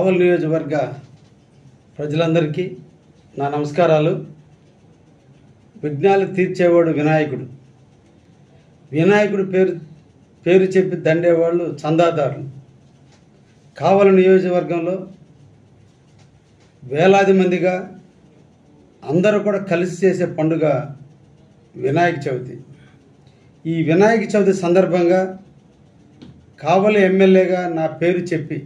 కావలి నియోజకవర్గ ప్రజలందరికీ నా నమస్కారాలు. విఘ్నాలు తీర్చేవాడు వినాయకుడు. వినాయకుడు పేరు చెప్పి దండేవాళ్ళు చందాదారులు. కావలి నియోజకవర్గంలో వేలాది మందిగా అందరూ కూడా కలిసి చేసే పండుగ వినాయక చవితి. ఈ వినాయక చవితి సందర్భంగా కావలి ఎమ్మెల్యేగా నా పేరు చెప్పి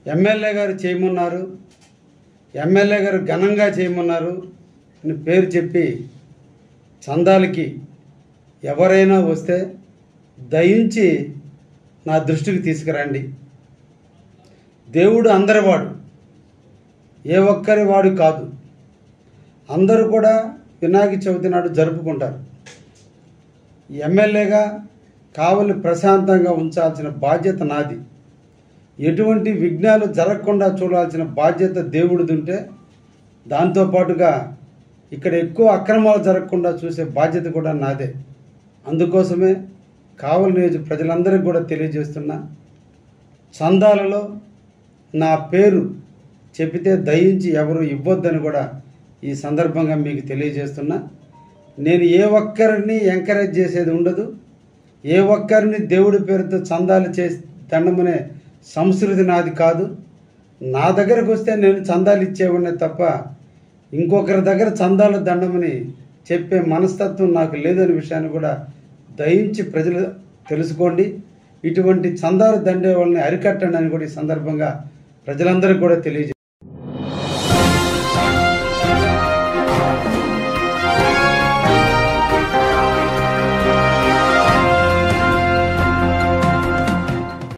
ఎమ్మెల్యే గారు చేయమన్నారు, ఎమ్మెల్యే గారు ఘనంగా చేయమన్నారు అని పేరు చెప్పి చందాలకి ఎవరైనా వస్తే దయించి నా దృష్టికి తీసుకురండి. దేవుడు అందరివాడు, ఏ ఒక్కరి వాడు కాదు. అందరూ కూడా వినాయక చవితి నాడు జరుపుకుంటారు. ఎమ్మెల్యేగా కావలి ప్రశాంతంగా ఉంచాల్సిన బాధ్యత నాది. ఎటువంటి విఘ్నాలు జరగకుండా చూడాల్సిన బాధ్యత దేవుడిది ఉంటే, దాంతోపాటుగా ఇక్కడ ఎక్కువ అక్రమాలు జరగకుండా చూసే బాధ్యత కూడా నాదే. అందుకోసమే కావలి నియోజక ప్రజలందరికీ కూడా తెలియజేస్తున్నా, చందాలలో నా పేరు చెబితే దయించి ఎవరు ఇవ్వద్దని కూడా ఈ సందర్భంగా మీకు తెలియజేస్తున్నా. నేను ఏ ఒక్కరిని ఎంకరేజ్ చేసేది ఉండదు. ఏ ఒక్కరిని దేవుడి పేరుతో చందాలు చేసి దండమనే సంస్కృతి నాది కాదు. నా దగ్గరకు వస్తే నేను చందాలు ఇచ్చేవాడినే తప్ప ఇంకొకరి దగ్గర చందాలు దండమని చెప్పే మనస్తత్వం నాకు లేదనే విషయాన్ని కూడా దయించి ప్రజలు తెలుసుకోండి. ఇటువంటి చందాలు దండే వాళ్ళని అరికట్టండి అని కూడా ఈ సందర్భంగా ప్రజలందరికీ కూడా తెలియజేస్తాను.